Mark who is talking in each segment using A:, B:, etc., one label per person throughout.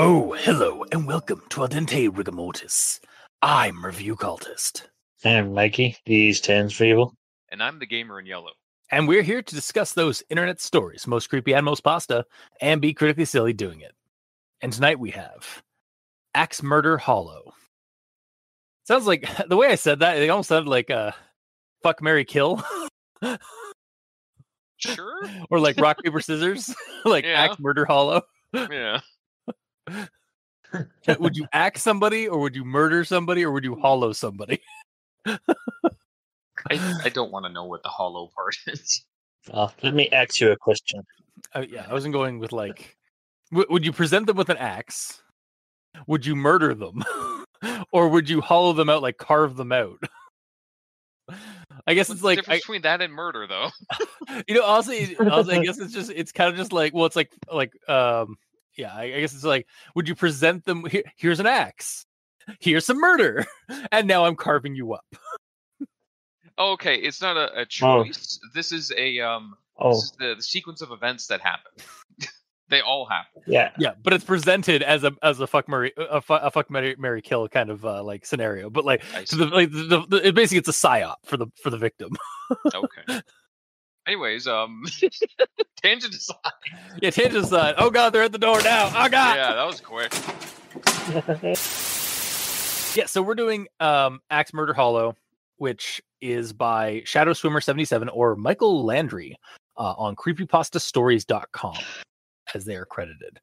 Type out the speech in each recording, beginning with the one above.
A: Oh, hello, and welcome to Al Dente Rigor Mortis. I'm Review Cultist.
B: I'm Mikey, these 10s for evil.
C: And I'm the gamer in yellow.
A: And we're here to discuss those internet stories, most creepy and most pasta, and be critically silly doing it. And tonight we have Axe Murder Hollow. Sounds like, the way I said that, it almost sounded like Fuck, Marry, Kill.
C: Sure.
A: Or like Rock, Paper, Scissors. Like Axe Murder Hollow.
C: Yeah.
A: Would you axe somebody, or would you murder somebody, or would you hollow somebody?
C: I don't want to know what the hollow part is.
B: Let me ask you a question.
A: Yeah, I wasn't going with like, would you present them with an axe? Would you murder them? Or would you hollow them out, like carve them out? I guess it's like
C: the difference between that and murder, though.
A: Also, I guess it's kind of just like, well, it's like yeah, I guess it's like, would you present them? Here's an axe. Here's some murder, and now I'm carving you up.
C: Okay, it's not a choice. This is a This is the sequence of events that happen. They all happen.
B: Yeah,
A: but it's presented as a fuck Mary kill kind of like scenario. But like, basically it's a psyop for the victim.
C: Okay. Anyways, tangent aside.
A: Yeah, tangent aside. Oh god, they're at the door now. Oh god.
C: Yeah, that was quick.
A: Yeah, so we're doing Axe Murder Hollow, which is by Shadow Swimmer 77 or Michael Landry on creepypastastories.com, as they are credited.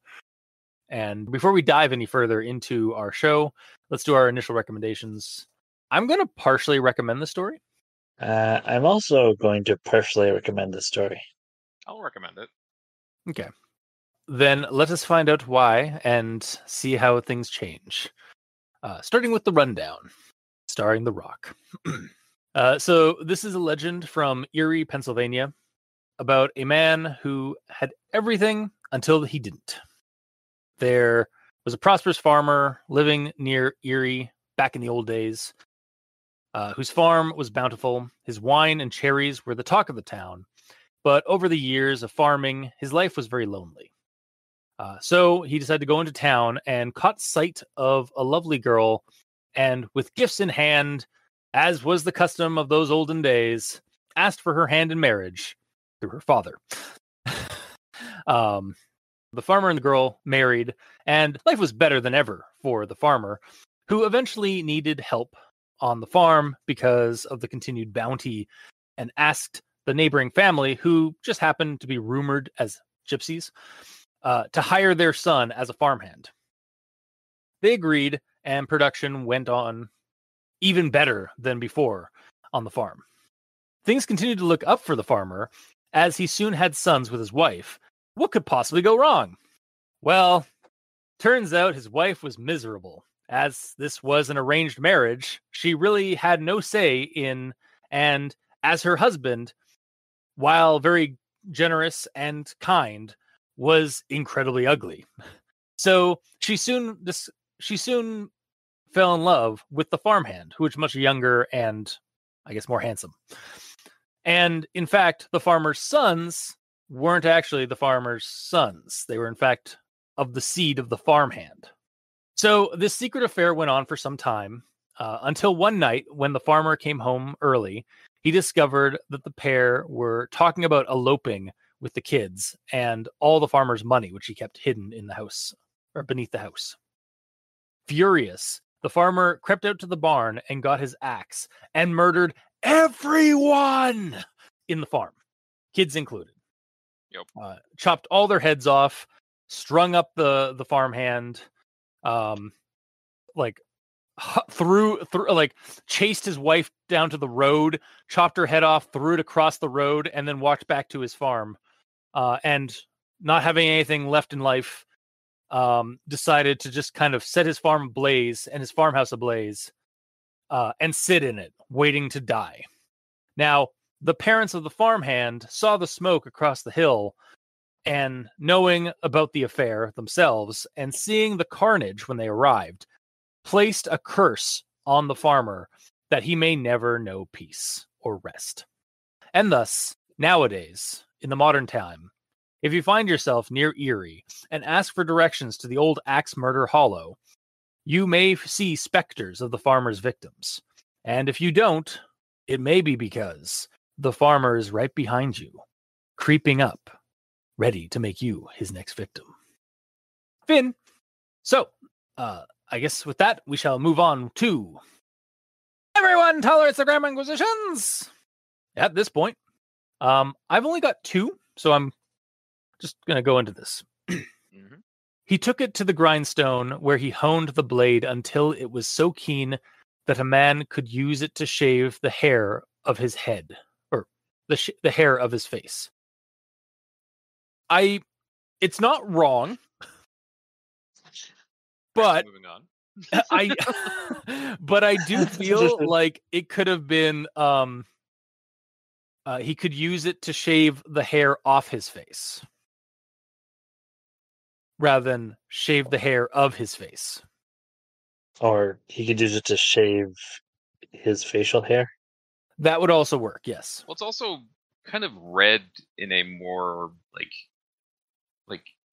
A: And before we dive any further into our show, let's do our initial recommendations. I'm going to partially recommend the story.
B: I'm also going to partially recommend the story.
C: I'll recommend it.
A: Okay. Then let us find out why and see how things change. Starting with the rundown, starring The Rock. So this is a legend from Erie, Pennsylvania, about a man who had everything until he didn't. There was a prosperous farmer living near Erie back in the old days, whose farm was bountiful. His wine and cherries were the talk of the town. But over the years of farming, his life was very lonely. So he decided to go into town and caught sight of a lovely girl, and with gifts in hand, as was the custom of those olden days, asked for her hand in marriage through her father. The farmer and the girl married, and life was better than ever for the farmer, who eventually needed help on the farm because of the continued bounty, and asked the neighboring family, who just happened to be rumored as gypsies, to hire their son as a farmhand. They agreed, and production went on even better than before on the farm. Things continued to look up for the farmer, as he soon had sons with his wife. What could possibly go wrong? Well, turns out his wife was miserable. As this was an arranged marriage, she really had no say in, and as her husband, while very generous and kind, was incredibly ugly. So she soon fell in love with the farmhand, who was much younger and, I guess, more handsome. And in fact, the farmer's sons weren't actually the farmer's sons. They were, in fact, of the seed of the farmhand. So this secret affair went on for some time, until one night when the farmer came home early, he discovered that the pair were talking about eloping with the kids and all the farmer's money, which he kept hidden in the house or beneath the house. Furious, the farmer crept out to the barn and got his axe and murdered everyone in the farm, kids included.
C: Yep.
A: Chopped all their heads off, strung up the farmhand, chased his wife down to the road, chopped her head off, threw it across the road, and then walked back to his farm. And not having anything left in life, decided to just kind of set his farm ablaze and his farmhouse ablaze, and sit in it, waiting to die. Now, the parents of the farmhand saw the smoke across the hill and knowing about the affair themselves and seeing the carnage when they arrived, placed a curse on the farmer that he may never know peace or rest. And thus, nowadays, in the modern time, if you find yourself near Erie and ask for directions to the old Axe Murder Hollow, you may see specters of the farmer's victims. And if you don't, it may be because the farmer is right behind you, creeping up, ready to make you his next victim. Finn. So, I guess with that, we shall move on to everyone tolerates the Grammar Inquisitions. At this point, I've only got 2, so I'm just going to go into this.
C: Mm-hmm.
A: He took it to the grindstone where he honed the blade until it was so keen that a man could use it to shave the hair of his head, or the hair of his face. It's not wrong, but
C: moving on.
A: but I do feel like it could have been, he could use it to shave the hair off his face rather than shave the hair of his face.
B: Or he could use it to shave his facial hair.
A: That would also work, yes.
C: Well, it's also kind of read in a more like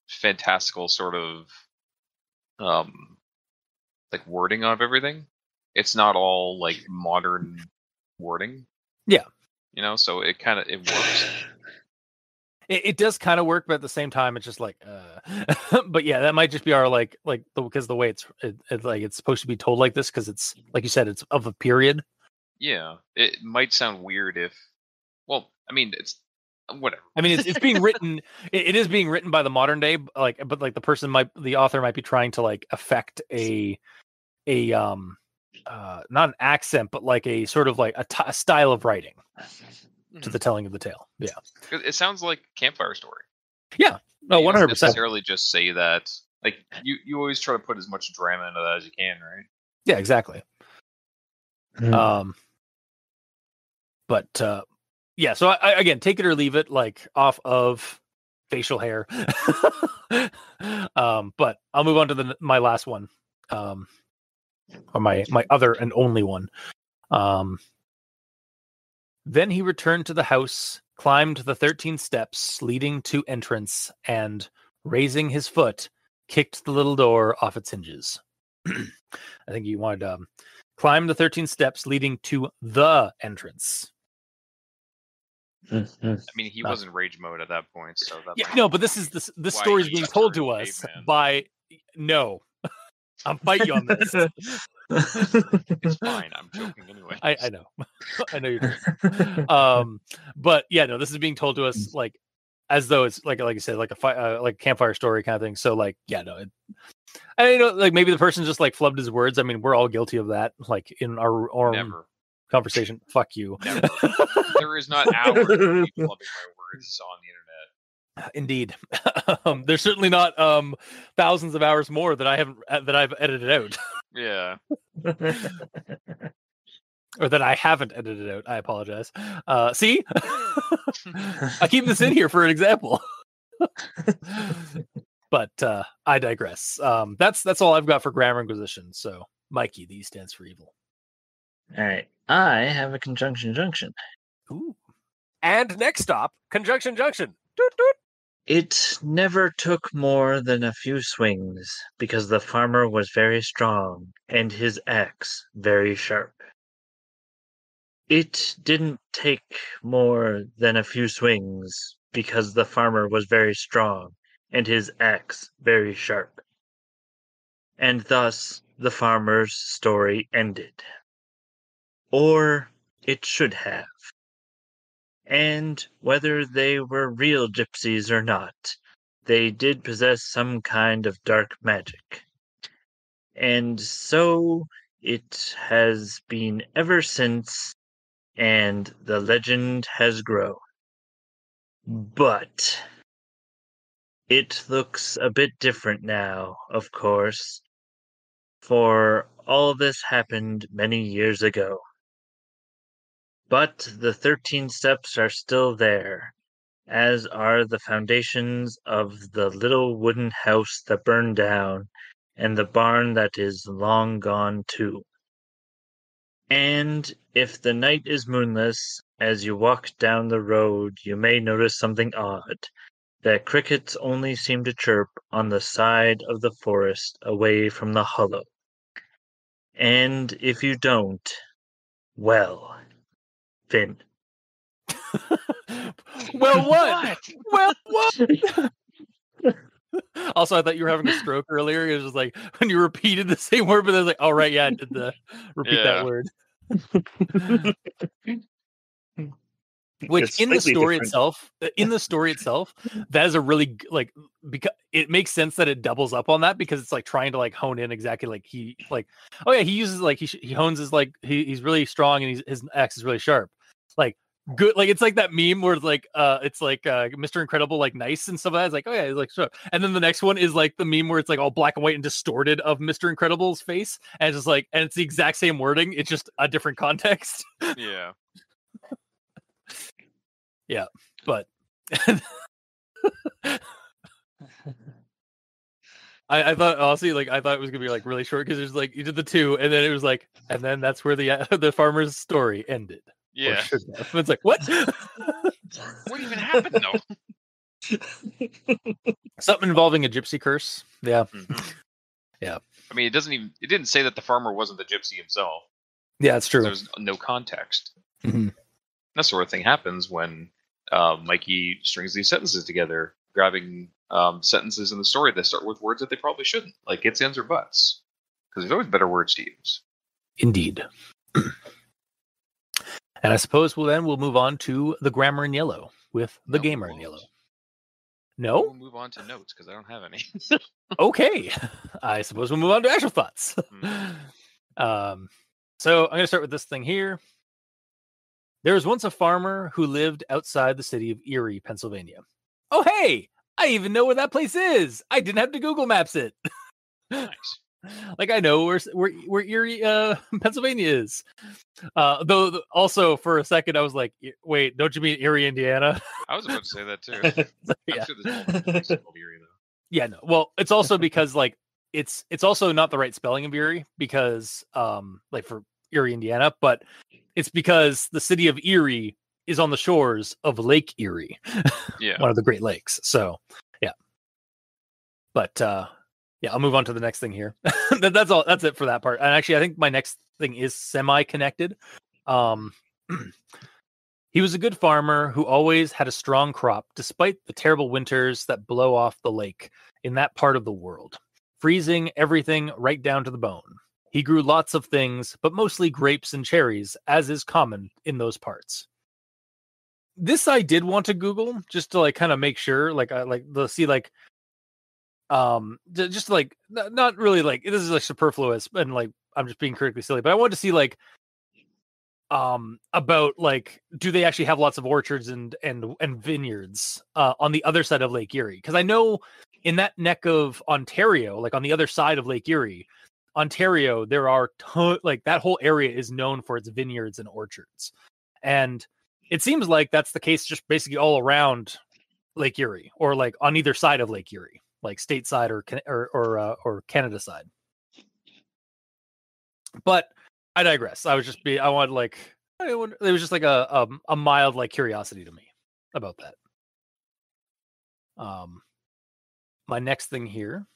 C: fantastical sort of like wording of everything. It's not all like modern wording.
A: Yeah.
C: So it works.
A: It does kind of work, but at the same time, it's just like, but yeah, that might just be our because the way it's supposed to be told like this, because it's like you said, it's of a period.
C: Yeah, it might sound weird if, well, I mean, it's whatever.
A: I mean, it's being written. It is being written by the modern day, but the author might be trying to like affect a not an accent, but like a sort of like a style of writing to the telling of the tale. Yeah,
C: it sounds like Campfire Story.
A: Yeah, no, 100%.
C: Necessarily just say that. Like you always try to put as much drama into that as you can, right?
A: Yeah, exactly. But yeah, so I again, take it or leave it, like off of facial hair. But I'll move on to my last one, or my other and only one. Then he returned to the house, climbed the 13 steps leading to entrance, and raising his foot, kicked the little door off its hinges. I think you wanted to climb the 13 steps leading to the entrance.
C: I mean, he was in rage mode at that point, so that
A: no, but this story is being told to us by I'm fighting you on this.
C: It's fine. I'm joking anyway.
A: I know. I know you're joking. But yeah, no, this is being told to us like as though it's like you said, like like a campfire story kind of thing. So like, yeah, no. Like maybe the person just like flubbed his words. I mean, we're all guilty of that. Like in our
C: Never.
A: Conversation. Fuck you.
C: Never. There is not hours of me flubbing my words on the internet.
A: Indeed. There's certainly not thousands of hours more that I've edited out.
C: Yeah.
A: Or that I haven't edited out. I apologize. See? I keep this in here for an example. But I digress. That's all I've got for Grammar Inquisition. So, Mikey, the E stands for evil.
B: All right. I have a conjunction junction.
A: Ooh. And next stop, conjunction junction. Doot, doot.
B: It never took more than a few swings, because the farmer was very strong and his axe very sharp. It didn't take more than a few swings, because the farmer was very strong and his axe very sharp. And thus the farmer's story ended. Or it should have. And whether they were real gypsies or not, they did possess some kind of dark magic. And so it has been ever since, and the legend has grown. But it looks a bit different now, of course, for all this happened many years ago. But the 13 steps are still there, as are the foundations of the little wooden house that burned down, and the barn that is long gone too. And if the night is moonless, as you walk down the road, you may notice something odd, that crickets only seem to chirp on the side of the forest away from the hollow. And if you don't, well, Finn.
A: Well, what? Well, what? Also, I thought you were having a stroke earlier. It was just like when you repeated the same word, but I was like, "Oh right, yeah, I did repeat that word." Which in the story itself, that is a really like, because it makes sense that it doubles up on that, because it's like trying to like hone in exactly like he uses like he hones his like he's really strong and his axe is really sharp, like good, like it's like that meme where it's like Mr. Incredible like nice and stuff like that. It's like, oh yeah, he's like sharp. And then the next one is like the meme where it's like all black and white and distorted of Mr. Incredible's face, and it's just like, and it's the exact same wording, it's just a different context.
C: Yeah.
A: Yeah, but I thought honestly, like I thought it was gonna be like really short, because there's like you did the two, and then it was like, and then that's where the farmer's story ended.
C: Yeah,
A: it's like, what?
C: What even happened though?
A: Something involving a gypsy curse. Yeah, yeah.
C: I mean, it didn't say that the farmer wasn't the gypsy himself.
A: Yeah, it's true.
C: There's no context. That sort of thing happens when Mikey strings these sentences together, grabbing sentences in the story that start with words that they probably shouldn't, like its, ands, or buts, because there's always better words to use.
A: Indeed. And I suppose we'll move on to the grammar in yellow with the gamer in yellow. No?
C: We'll move on to notes because I don't have any.
A: Okay. I suppose we'll move on to actual thoughts. So I'm going to start with this thing here. There was once a farmer who lived outside the city of Erie, Pennsylvania. Oh, hey! I even know where that place is. I didn't have to Google Maps it.
C: Nice.
A: Like I know where Erie, Pennsylvania is. Though also for a second I was like, wait, don't you mean Erie, Indiana?
C: I was about to say that too.
A: Yeah.
C: I'm sure there's more places called Erie though.
A: Yeah, no. Well, it's also because like it's also not the right spelling of Erie, because like for Erie, Indiana, but it's because the city of Erie is on the shores of Lake Erie, one of the Great Lakes. So, yeah. But yeah, I'll move on to the next thing here. That's all. That's it for that part. And actually, I think my next thing is semi-connected. He was a good farmer who always had a strong crop, despite the terrible winters that blow off the lake in that part of the world, freezing everything right down to the bone. He grew lots of things, but mostly grapes and cherries, as is common in those parts. This I did want to Google just to like kind of make sure, like I like to see like just like not really like this is like superfluous and like I'm just being critically silly, but I wanted to see like about like, do they actually have lots of orchards and vineyards on the other side of Lake Erie? Because I know in that neck of Ontario, like on the other side of Lake Erie, Ontario, there are like that whole area is known for its vineyards and orchards, and it seems like that's the case just basically all around Lake Erie, or like on either side of Lake Erie, like stateside or Canada side. But I digress. I wanted like, it was just like a mild like curiosity to me about that. My next thing here.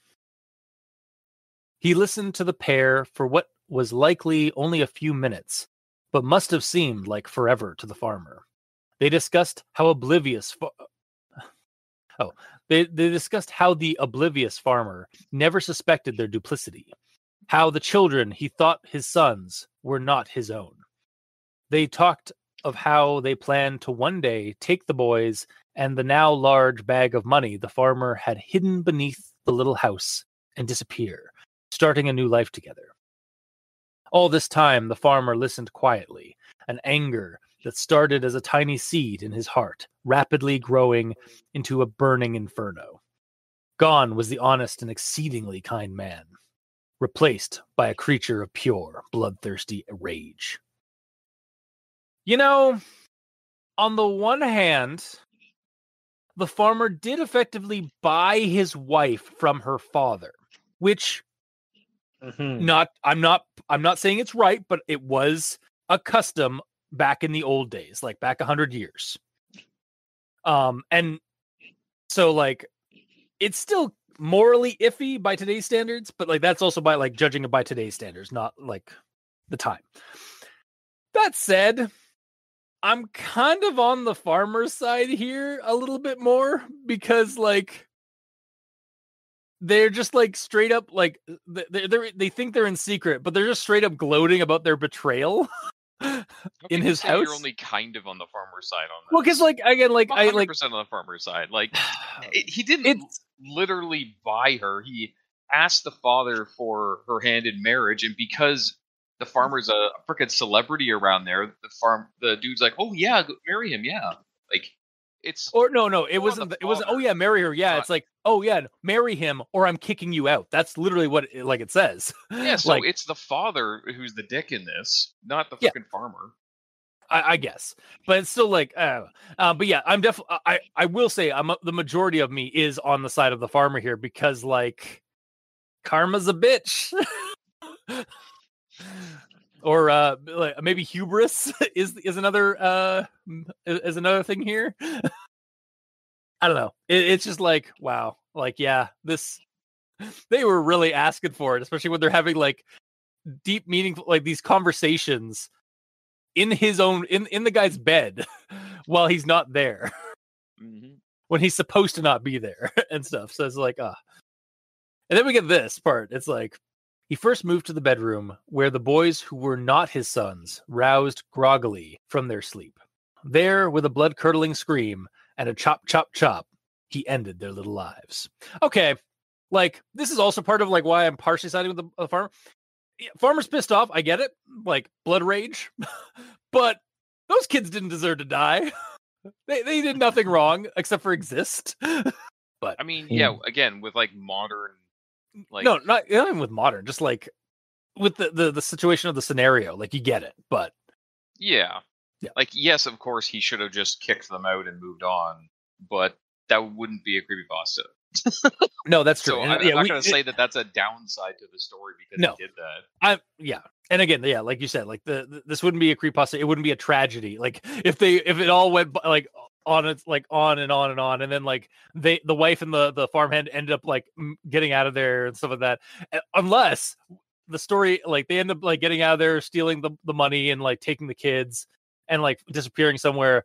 A: He listened to the pair for what was likely only a few minutes, but must have seemed like forever to the farmer. They discussed how they discussed how the oblivious farmer never suspected their duplicity, how the children he thought his sons were not his own. They talked of how they planned to one day take the boys and the now large bag of money the farmer had hidden beneath the little house and disappear, starting a new life together. All this time, the farmer listened quietly, an anger that started as a tiny seed in his heart, rapidly growing into a burning inferno. Gone was the honest and exceedingly kind man, replaced by a creature of pure, bloodthirsty rage. You know, on the one hand, the farmer did effectively buy his wife from her father, which I'm not saying it's right, but it was a custom back in the old days, like back 100 years. And so like it's still morally iffy by today's standards, but like that's also by like judging it by today's standards, not like the time. That said, I'm kind of on the farmer's side here a little bit more, because like they're just like straight up like they think they're in secret, but they're just straight up gloating about their betrayal in his house.
C: You're only kind of on the farmer's side on that.
A: Well, because like again, like
C: I'm 100% on the farmer's side. Like he didn't literally buy her. He asked the father for her hand in marriage, and because the farmer's a freaking celebrity around there, the dude's like, oh yeah, marry him, yeah. Like it's
A: it wasn't. It wasn't. Oh yeah, marry her. Yeah, it's like, oh yeah, marry him, or I'm kicking you out. That's literally what it says.
C: Yeah, so like, it's the father who's the dick in this, not the freaking farmer.
A: I guess, but it's still like, but yeah, I'm definitely. I will say, the majority of me is on the side of the farmer here, because like, karma's a bitch. Or like maybe hubris is another thing here. I don't know. It's just like, wow, like yeah, they were really asking for it, especially when they're having like deep, meaningful, like these conversations in his own in the guy's bed while he's not there, when he's supposed to not be there and stuff. So it's like, and then we get this part. It's like, he first moved to the bedroom where the boys who were not his sons roused groggily from their sleep. There, with a blood-curdling scream and a chop, chop, chop, he ended their little lives. Okay, like, this is also part of, like, why I'm partially siding with the farmer. Farmer's pissed off, I get it. Like, blood rage. But those kids didn't deserve to die. They did nothing wrong, except for exist. But
C: I mean, yeah, again, with, like, modern... Like,
A: no, not even with modern, just like with the situation of the scenario, like you get it, but
C: yeah, like yes, of course he should have just kicked them out and moved on, but that wouldn't be a creepypasta.
A: No, that's true.
C: So I'm not going to say that that's a downside to the story because he did that. And again, yeah, like you said, like this wouldn't be a creepypasta. It wouldn't be a tragedy. Like if it all went like on and on, and then like the wife and the farmhand ended up like getting out of there and stuff like that, unless the story, like they end up like getting out of there, stealing the money and like taking the kids and like disappearing somewhere,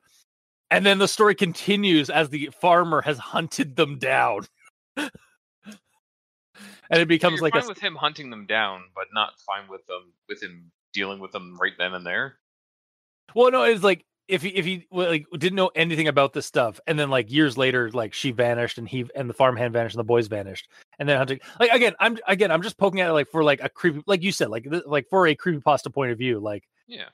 C: and then the story continues as the farmer has hunted them down. And it becomes so
A: like
C: fine with him hunting them down, but not fine with him dealing with them right then and there.
A: Well, no, it's like if he like didn't know anything about this stuff, and then like years later, like she vanished, and the farmhand vanished, and the boys vanished, and then hunting. Like I'm just poking at it like for like a creepy, like you said, like for a creepypasta point of view, like
C: yeah,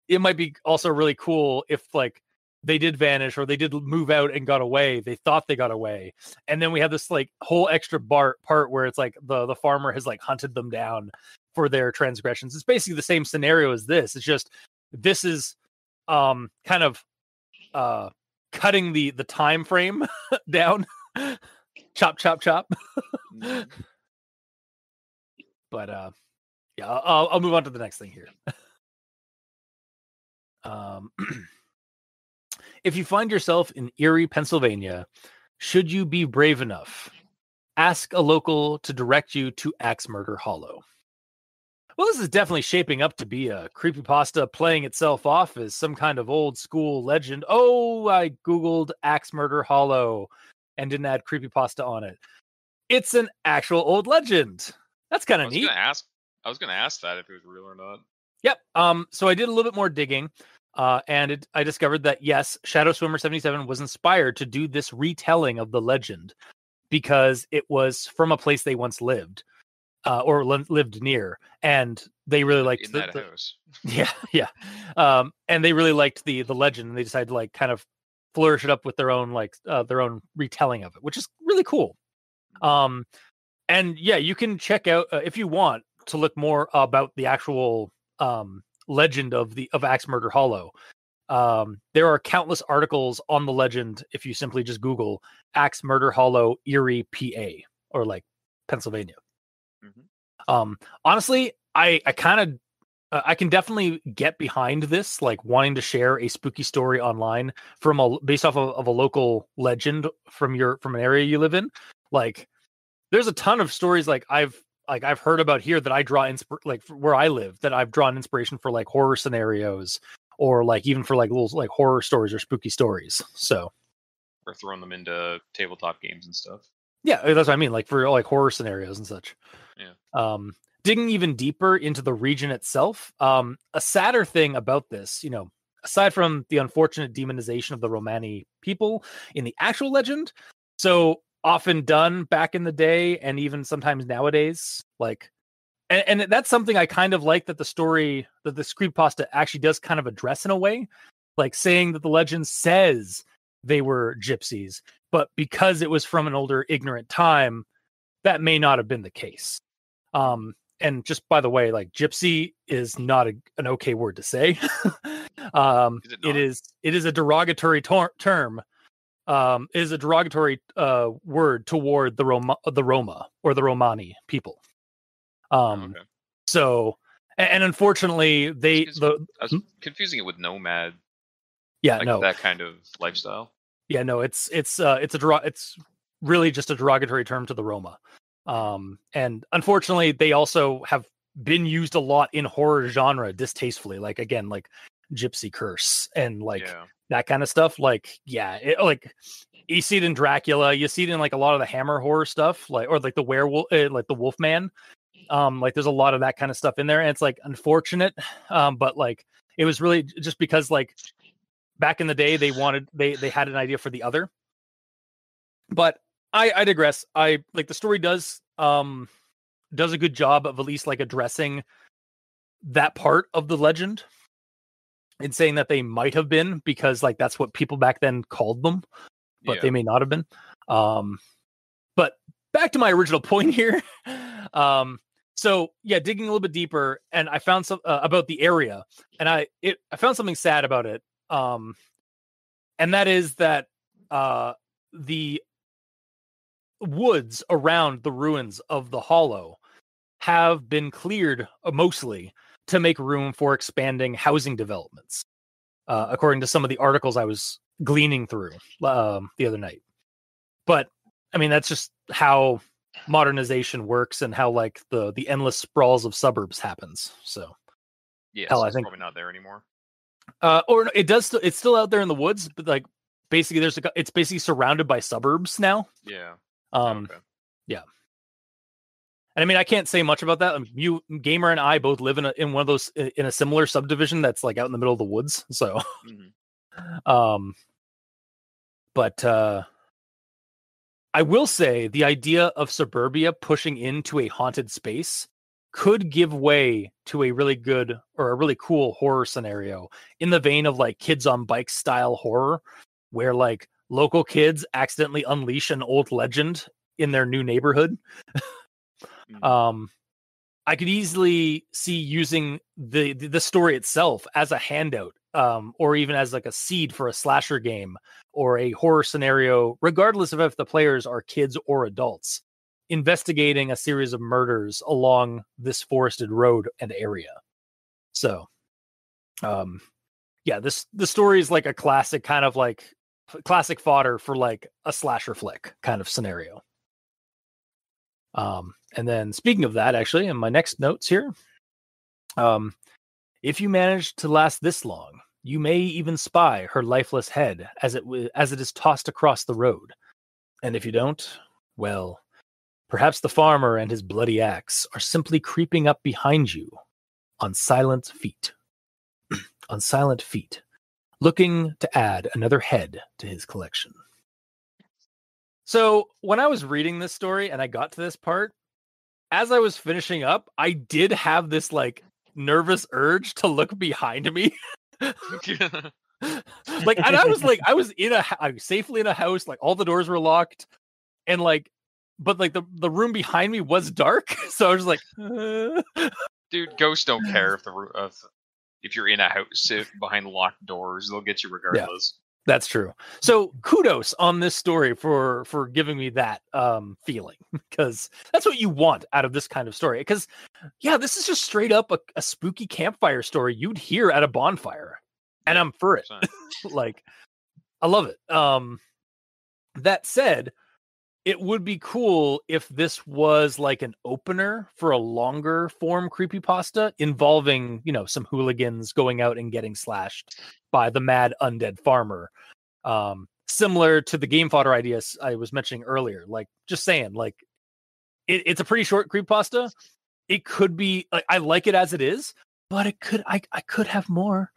A: it might be also really cool if like they did vanish or they did move out and got away. They thought they got away, and then we have this like whole extra part where it's like the farmer has like hunted them down for their transgressions. It's basically the same scenario as this. It's just this is kind of cutting the time frame down. Chop, chop, chop. But yeah, I'll move on to the next thing here. If you find yourself in Erie, Pennsylvania, should you be brave enough, ask a local to direct you to Axe Murder Hollow. Well, this is definitely shaping up to be a creepypasta playing itself off as some kind of old school legend. Oh, I Googled Axe Murder Hollow and didn't add creepypasta on it. It's an actual old legend. That's kind of neat.
C: I was going to ask that if it was real or not.
A: Yep. So I did a little bit more digging, and I discovered that, yes, Shadow Swimmer 77 was inspired to do this retelling of the legend because it was from a place they once lived. Or lived near, and they really liked
C: that house.
A: Yeah. And they really liked the legend, and they decided to like kind of flourish it up with their own retelling of it, which is really cool. And yeah, you can check out if you want to look more about the actual legend of Axe Murder Hollow. There are countless articles on the legend if you simply just Google Axe Murder Hollow, Erie, PA, or like Pennsylvania. Honestly, I kind of I can definitely get behind this, like wanting to share a spooky story online based off of a local legend from an area you live in. Like, there's a ton of stories I've heard about here that I draw where I live, that I've drawn inspiration for, like horror scenarios, or like even for like little like horror stories or spooky stories. So
C: Or throwing them into tabletop games and stuff.
A: yeah, that's what I mean. Like for like horror scenarios and such.
C: Yeah.
A: Digging even deeper into the region itself, a sadder thing about this, aside from the unfortunate demonization of the Romani people in the actual legend, so often done back in the day and even sometimes nowadays, like, and that's something I kind of like that the story, that this creepypasta actually does kind of address in a way, like saying that the legend says they were gypsies, but because it was from an older ignorant time, that may not have been the case. And just by the way, like gypsy is not an okay word to say. It is a derogatory term. It is a derogatory word toward the Roma or the Romani people.
C: Okay.
A: So, and unfortunately,
C: I was confusing it with nomad.
A: Yeah,
C: like
A: no,
C: that kind of lifestyle.
A: Yeah, no, it's really just a derogatory term to the Roma. And unfortunately, they also have been used a lot in horror genre distastefully, like again, like Gypsy Curse and like that kind of stuff. Like, like you see it in Dracula, you see it in like a lot of the Hammer horror stuff, like, or like the werewolf, like the Wolfman. Like there's a lot of that kind of stuff in there, and it's like unfortunate. But like it was really just because like back in the day they had an idea for the other. But I digress. I like the story does a good job of at least like addressing that part of the legend and saying that they might have been, because like that's what people back then called them, but they may not have been. But back to my original point here. So yeah, digging a little bit deeper, and I found some about the area, and I found something sad about it. And that is that the woods around the ruins of the hollow have been cleared mostly to make room for expanding housing developments, according to some of the articles I was gleaning through the other night. But I mean, that's just how modernization works and how like the endless sprawls of suburbs happens. So
C: so I think probably not there anymore.
A: Or it does. It's still out there in the woods, but like basically it's basically surrounded by suburbs now.
C: Yeah.
A: Okay. Yeah. And I mean, I can't say much about that. You, Gamer, and I both live in one of those, in a similar subdivision that's like out in the middle of the woods. So, but I will say the idea of suburbia pushing into a haunted space could give way to a really good or a really cool horror scenario in the vein of like Kids on Bikes style horror, where like local kids accidentally unleash an old legend in their new neighborhood. I could easily see using the story itself as a handout, or even as like a seed for a slasher game or a horror scenario, regardless of if the players are kids or adults, investigating a series of murders along this forested road and area. So, the story is like a classic kind of like classic fodder for like a slasher flick kind of scenario. And then speaking of that, actually, in my next notes here, if you manage to last this long, you may even spy her lifeless head as it is tossed across the road. And if you don't, well, perhaps the farmer and his bloody axe are simply creeping up behind you on silent feet. On silent feet, looking to add another head to his collection. So when I was reading this story and I got to this part, as I was finishing up, I did have this like nervous urge to look behind me. Like, and I was safely in a house, like all the doors were locked, and like, but like the room behind me was dark, so I was like,
C: dude, ghosts don't care if if you're in a house behind locked doors, they'll get you regardless.
A: That's true. So kudos on this story for giving me that feeling, because that's what you want out of this kind of story. Because this is just straight up a spooky campfire story you'd hear at a bonfire, and I'm for it. Like, I love it. That said, it would be cool if this was like an opener for a longer form creepypasta involving, some hooligans going out and getting slashed by the mad undead farmer. Similar to the game fodder ideas I was mentioning earlier. Like, just saying, like, it's a pretty short creepypasta. It could be like, I like it as it is, but I could have more.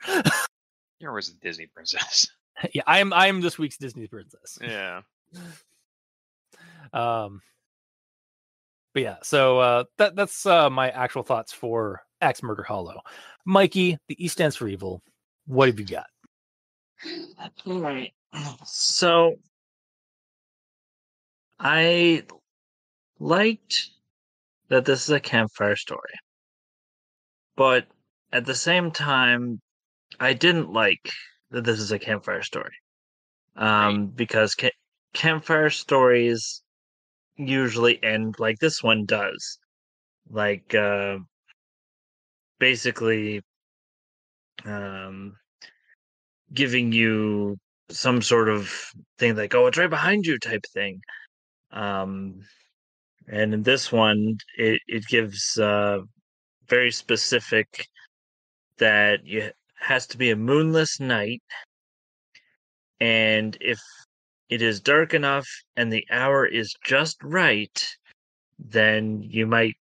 C: You're always a Disney princess.
A: Yeah, I am this week's Disney princess.
C: Yeah.
A: But yeah, so that's my actual thoughts for Axe Murder Hollow. Mikey, the E stands for evil. What have you got?
B: All right. So I liked that this is a campfire story, but at the same time, I didn't like that this is a campfire story. Because campfire stories usually end like this one does. Like, basically, giving you some sort of thing like, oh, it's right behind you type thing. And in this one, it gives very specific that it has to be a moonless night, and if it is dark enough and the hour is just right, then you might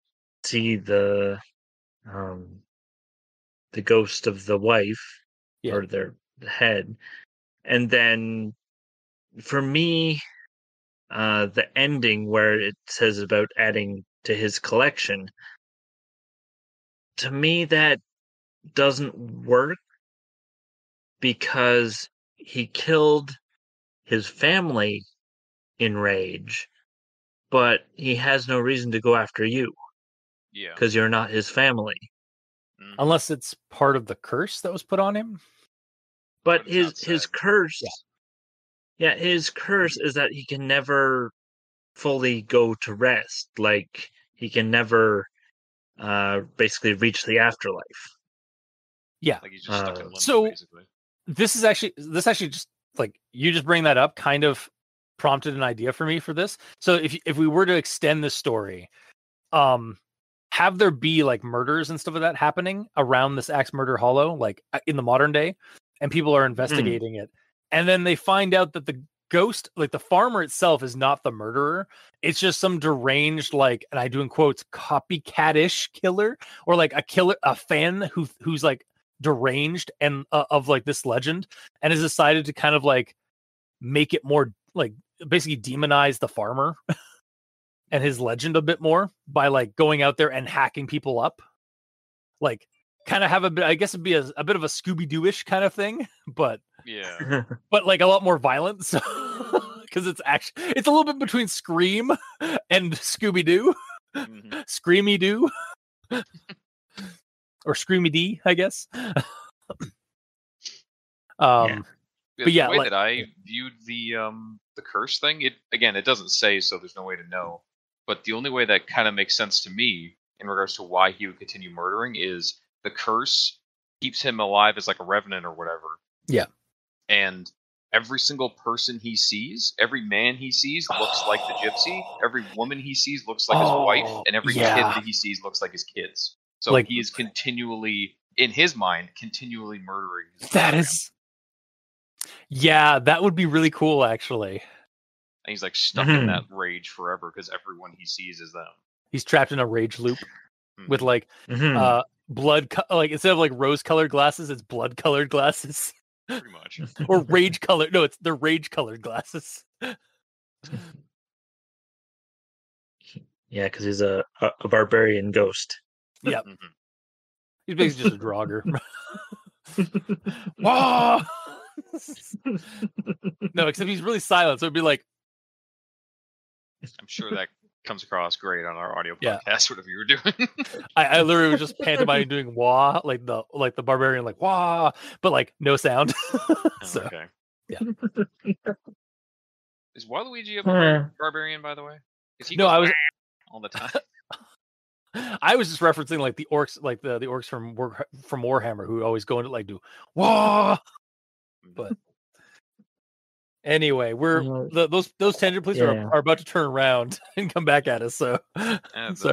B: see the ghost of the wife or their head. And then for me, the ending where it says about adding to his collection, to me that doesn't work, because he killed his family in rage, but he has no reason to go after you.
C: Yeah.
B: Because you're not his family.
A: Unless it's part of the curse that was put on him.
B: But his curse, his curse is that he can never fully go to rest. Like, he can never basically reach the afterlife.
A: Yeah.
C: Like, he's just stuck in limbo,
A: so
C: basically.
A: This actually just, like, you just bring that up kind of prompted an idea for me for this. So if we were to extend this story, have there be like murders and stuff like that happening around this Axe Murder Hollow, like in the modern day, and people are investigating it, and then they find out that the ghost, like the farmer itself, is not the murderer. It's just some deranged, like, and I do in quotes, copycat-ish killer, or like a fan who's like deranged and of like this legend, and has decided to kind of like make it more like basically demonize the farmer and his legend a bit more by like going out there and hacking people up. Like, kind of have a bit, I guess it'd be a bit of a Scooby-Doo-ish kind of thing, but but like a lot more violent. So because it's a little bit between Scream and Scooby-Doo. Screamy-Doo. Or Screamy-D, I guess. But yeah,
C: the way that I viewed the curse thing, it doesn't say, so there's no way to know. But the only way that kind of makes sense to me in regards to why he would continue murdering is the curse keeps him alive as like a revenant or whatever.
A: Yeah.
C: And every single person he sees, every man he sees looks like the gypsy. Every woman he sees looks like his wife, and every kid that he sees looks like his kids. So like, he is continually, in his mind, murdering his
A: that would be really cool, actually.
C: And he's like stuck in that rage forever because everyone he sees is them.
A: He's trapped in a rage loop with like blood, like instead of like rose-colored glasses, it's blood-colored glasses.
C: Pretty much.
A: Or rage-colored. No, they're rage-colored glasses.
B: Yeah, because he's a barbarian ghost.
A: Yep. He's basically just a Draugr. Whoa! No, except he's really silent, so it'd be like,
C: I'm sure that comes across great on our audio
A: Yeah.
C: podcast, whatever you were doing.
A: I literally was just pantomiming doing wah, like the barbarian, like wah, but like no sound. So
C: Okay.
A: yeah.
C: Is Waluigi a barbarian, by the way? Because he
A: No,
C: goes
A: I was
C: all the time.
A: I was just referencing like the orcs, like the orcs from Warhammer, who always go into like do wah. But anyway, we're those tangent police are about to turn around and come back at us. So,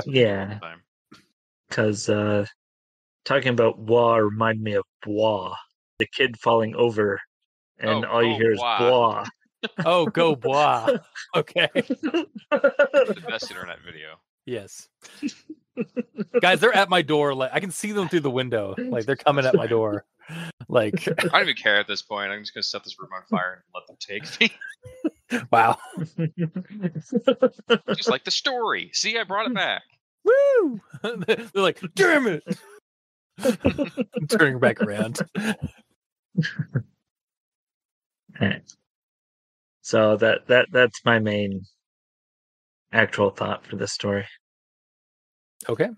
B: yeah, because talking about wah reminded me of Bois, the kid falling over, and all you hear is Bois.
A: Oh, go Bois. Okay.
C: The best internet video.
A: Yes. Guys, they're at my door. Like I can see them through the window. Like they're coming at my door. Like
C: I don't even care at this point. I'm just gonna set this room on fire and let them take me.
A: Wow.
C: Just like the story. See, I brought it back.
A: Woo! They're like, damn it. I'm turning back around.
B: Right. So that's my main actual thought for this story.
A: Okay.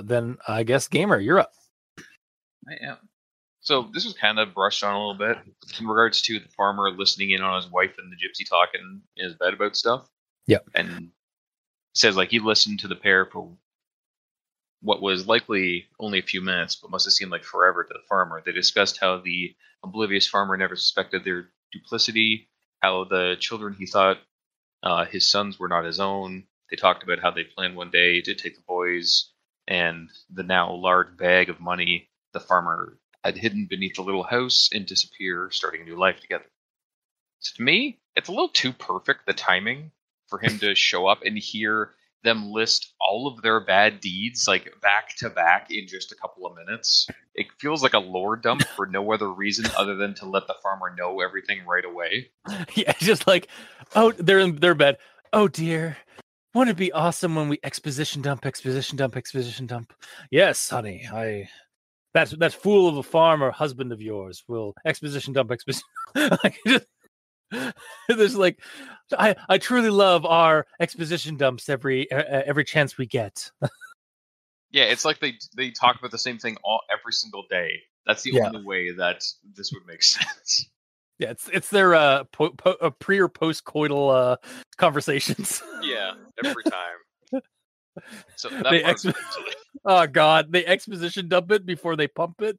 A: Then I guess Gamer, you're up.
C: I am. So this was kind of brushed on a little bit in regards to the farmer listening in on his wife and the gypsy talking in his bed about stuff.
A: Yep.
C: And says like he listened to the pair for what was likely only a few minutes, but must have seemed like forever to the farmer. They discussed how the oblivious farmer never suspected their duplicity, how the children he thought his sons were not his own. They talked about how they planned one day to take the boys and the now large bag of money the farmer had hidden beneath the little house and disappear, starting a new life together. So to me, it's a little too perfect, the timing, for him to show up and hear them list all of their bad deeds, like back to back in just a couple of minutes. It feels like a lore dump for no other reason other than to let the farmer know everything right away.
A: Yeah, just like, oh, they're in their bed. Oh dear. Wouldn't it be awesome when we exposition dump? Yes, honey, that fool of a farmer husband of yours will exposition dump. There's like, I truly love our exposition dumps every chance we get.
C: Yeah, it's like they talk about the same thing every single day. That's the only way that this would make sense.
A: Yeah, it's their pre or post coital conversations.
C: Yeah, every time. So that
A: oh god, they exposition dump it before they pump it.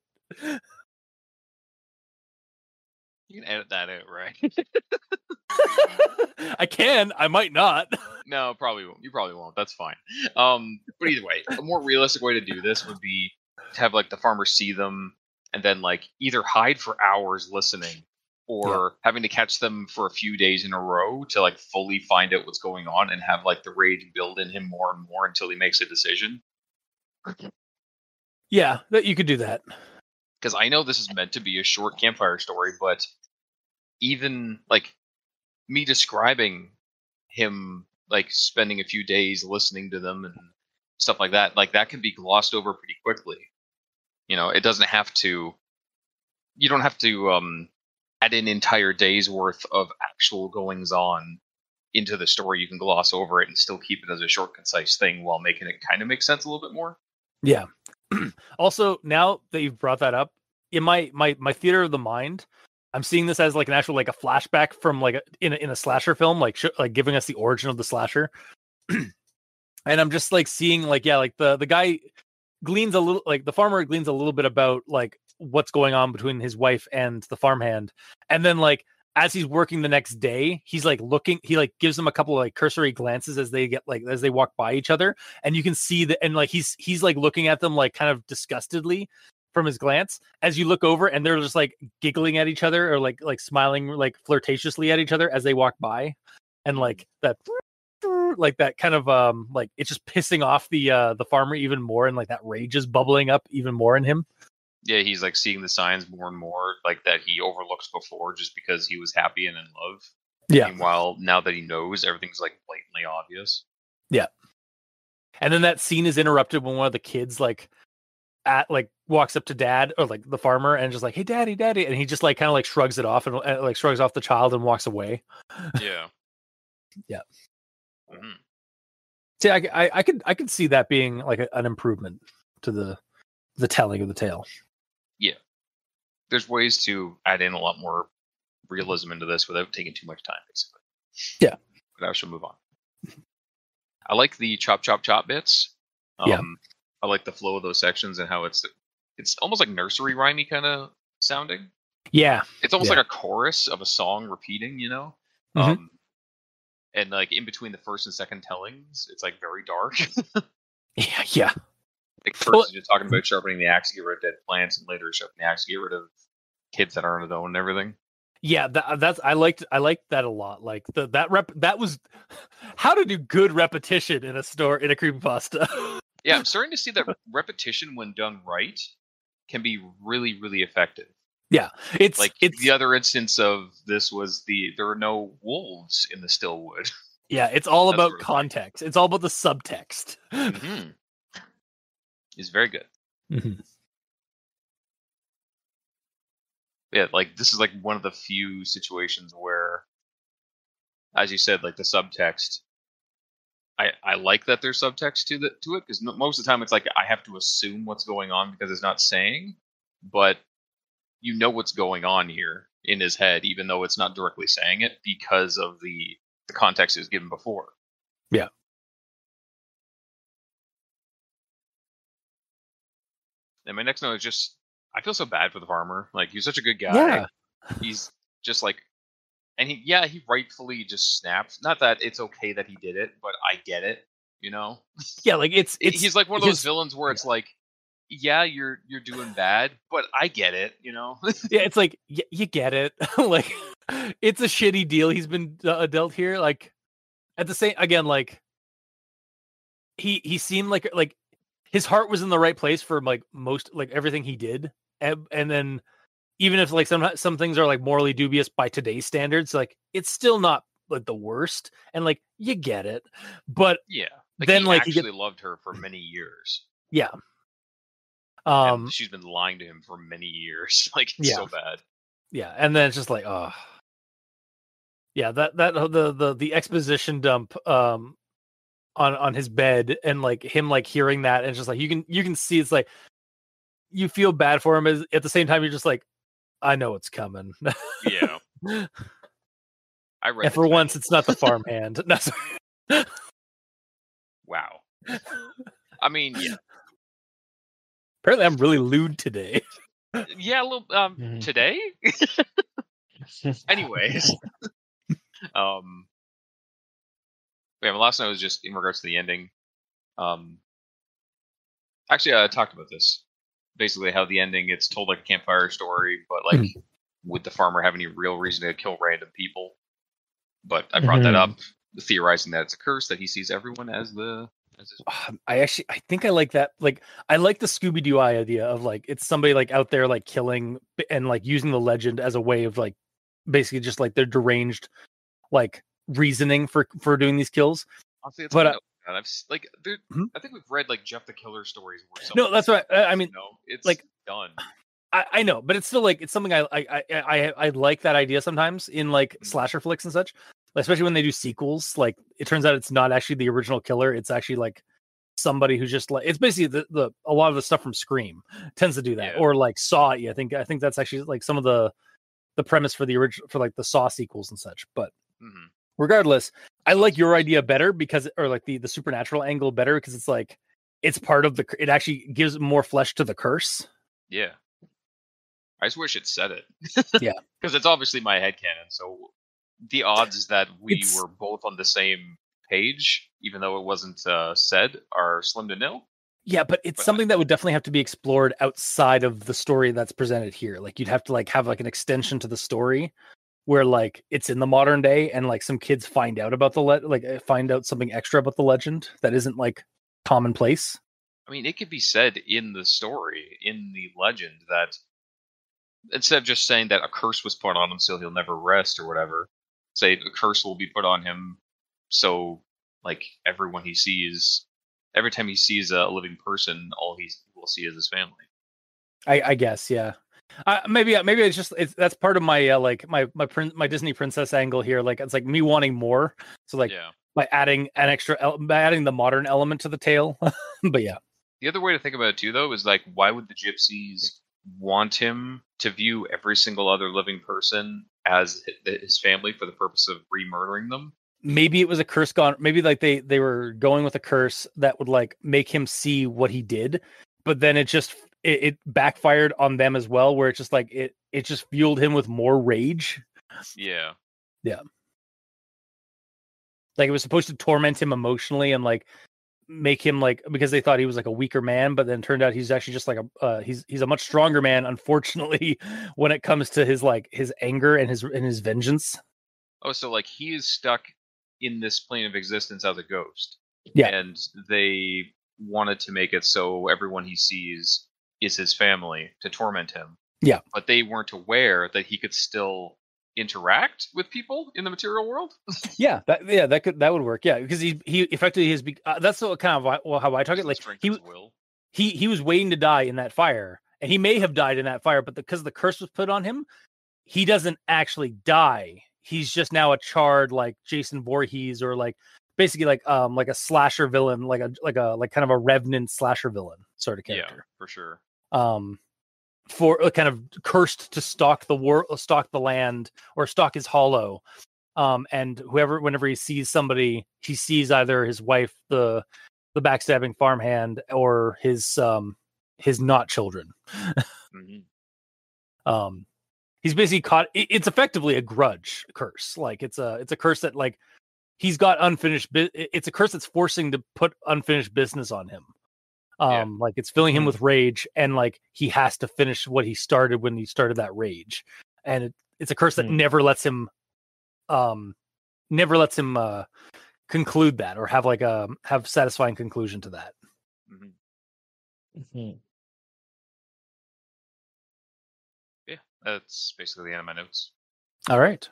C: You can edit that out, right?
A: I can. I might not.
C: No, probably won't. You probably won't. That's fine. But either way, a more realistic way to do this would be to have like the farmer see them and then like either hide for hours listening or having to catch them for a few days in a row to like fully find out what's going on and have like the rage build in him more and more until he makes a decision.
A: Yeah, that you could do that.
C: Because I know this is meant to be a short campfire story, but even like me describing him like spending a few days listening to them and stuff like that can be glossed over pretty quickly. You know, it doesn't have to. You don't have to add an entire day's worth of actual goings on into the story. You can gloss over it and still keep it as a short, concise thing while making it kind of make sense a little bit more.
A: Yeah. Also, now that you've brought that up, in my theater of the mind, I'm seeing this as like an actual like a flashback from like in a slasher film, like giving us the origin of the slasher. And I'm just like seeing like the guy gleans a little, like the farmer gleans a little bit about like what's going on between his wife and the farmhand, and then like as he's working the next day, he's like looking, he like gives them a couple of like cursory glances as they walk by each other, and you can see that, and like he's like looking at them like kind of disgustedly from his glance as you look over, and they're just like giggling at each other or like smiling like flirtatiously at each other as they walk by, and like that kind of like it's just pissing off the farmer even more, and like that rage is bubbling up even more in him.
C: Yeah, he's like seeing the signs more and more like that he overlooks before just because he was happy and in love.
A: Yeah.
C: Meanwhile, now that he knows, everything's like blatantly obvious.
A: Yeah. And then that scene is interrupted when one of the kids walks up to dad or like the farmer and just like, "Hey, daddy," and he just like kind of like shrugs it off and like shrugs off the child and walks away.
C: Yeah.
A: Yeah. See, I could see that being like an improvement to the telling of the tale.
C: Yeah, there's ways to add in a lot more realism into this without taking too much time, basically.
A: Yeah.
C: But I shall move on. I like the chop chop chop bits.
A: Yeah.
C: I like the flow of those sections and how it's almost like nursery rhymey kind of sounding.
A: Yeah.
C: It's almost like a chorus of a song repeating, you know?
A: Mhm.
C: And like in between the first and second tellings, it's like very dark.
A: Yeah.
C: Like first is just talking about sharpening the axe to get rid of dead plants, and later sharpening the axe to get rid of kids that aren't alone and everything.
A: Yeah, that's I liked that a lot. Like that was how to do good repetition in a creepypasta.
C: Yeah, I'm starting to see that repetition, when done right, can be really, really effective.
A: Yeah, it's
C: the other instance of this was there are no wolves in the Stillwood.
A: Yeah, it's all about context. It's all about the subtext.
C: Mm-hmm. It's very good.
A: Mm-hmm.
C: Yeah, like this is like one of the few situations where, as you said, like the subtext. I like that there's subtext to it, because most of the time it's like I have to assume what's going on because it's not saying, but you know what's going on here in his head, even though it's not directly saying it, because of the context is given before.
A: Yeah.
C: And my next note is just, I feel so bad for the farmer. Like, he's such a good guy.
A: Yeah.
C: He's just like, and he rightfully just snapped. Not that it's okay that he did it, but I get it, you know?
A: Yeah, like it's
C: he's like one of those villains where it's like, yeah, you're doing bad, but I get it, you know?
A: Yeah, it's like, you get it. Like, it's a shitty deal he's been dealt here. Like, at the same, again, like, he seemed like his heart was in the right place for like most, like everything he did. And then even if like some things are like morally dubious by today's standards, like it's still not like the worst. And like, you get it. But
C: yeah,
A: then
C: he actually loved her for many years.
A: Yeah.
C: And she's been lying to him for many years. Like, it's so bad.
A: Yeah, and then it's just like, oh, yeah, the exposition dump on his bed, and like him like hearing that, and it's just like you can see it's like you feel bad for him, as at the same time you're just like, I know it's coming.
C: Yeah. I read.
A: And for once, it's not the farmhand. No, sorry.
C: Wow. I mean, yeah.
A: Apparently, I'm really lewd today.
C: Yeah, a little. Today. Anyways, yeah. My last note is just in regards to the ending. Actually, I talked about this. Basically, how the ending, it's told like a campfire story, but like, would the farmer have any real reason to kill random people? But I brought that up, theorizing that it's a curse, that he sees everyone as
A: I think I like that. Like, I like the Scooby-Doo idea of like it's somebody like out there like killing and like using the legend as a way of like basically just like their deranged like reasoning for doing these kills.
C: Honestly, but I've like, I think we've read like Jeff the Killer stories. Where
A: no, that's right. I mean,
C: it's
A: like
C: done.
A: I know, but it's still like it's something I like that idea sometimes in like slasher flicks and such, especially when they do sequels. Like, it turns out it's not actually the original killer; it's actually like somebody who's just like, it's basically a lot of the stuff from Scream tends to do that, or like Saw. I think that's actually like some of the premise for the original, for like the Saw sequels and such. But regardless, I like your idea better because, or like the supernatural angle better, because it's like it's part of it actually gives more flesh to the curse.
C: Yeah. I just wish it said it.
A: Yeah.
C: Because it's obviously my headcanon, so the odds that we were both on the same page, even though it wasn't said, are slim to nil.
A: Yeah, but it's something that would definitely have to be explored outside of the story that's presented here. Like, you'd have to like have like an extension to the story where like it's in the modern day, and like some kids find out about find out something extra about the legend that isn't like commonplace.
C: I mean, it could be said in the story, in the legend, that instead of just saying that a curse was put on him so he'll never rest or whatever, say a curse will be put on him so like every time he sees a living person, all he will see is his family. I
A: guess, yeah. Maybe it's just that's part of my like my Disney princess angle here. Like, it's like me wanting more. So like, by adding adding the modern element to the tale. But yeah.
C: The other way to think about it too, though, is like, why would the gypsies want him to view every single other living person as his family for the purpose of re-murdering them?
A: Maybe it was a curse gone. Maybe like they were going with a curse that would like make him see what he did, but then it backfired on them as well, where it's just like it just fueled him with more rage.
C: Yeah.
A: Like it was supposed to torment him emotionally and like make him like, because they thought he was like a weaker man, but then turned out he's actually just like he's a much stronger man, unfortunately, when it comes to his anger and his vengeance.
C: Oh, so like he is stuck in this plane of existence as a ghost.
A: Yeah.
C: And they wanted to make it so everyone he sees is his family to torment him.
A: Yeah.
C: But they weren't aware that he could still interact with people in the material world.
A: that would work. Yeah, because he effectively has that's what kind of how I took it. Like he was waiting to die in that fire, and he may have died in that fire, but because the curse was put on him, he doesn't actually die. He's just now a charred like Jason Voorhees, or like basically like a slasher villain, like kind of a revenant slasher villain sort of character.
C: Yeah, for sure.
A: For kind of cursed to stalk the land, or stalk his hollow. And whenever he sees somebody, he sees either his wife, the backstabbing farmhand, or his not children.
C: Mm-hmm.
A: He's basically caught. It's effectively a grudge curse. Like it's a curse that like he's got unfinished. It's a curse that's forcing to put unfinished business on him. Like it's filling him with rage, and like he has to finish what he started when he started that rage, and it's a curse that never lets him conclude that, or have like have satisfying conclusion to that.
C: Mm-hmm. Yeah, that's basically the end of my notes.
A: All right.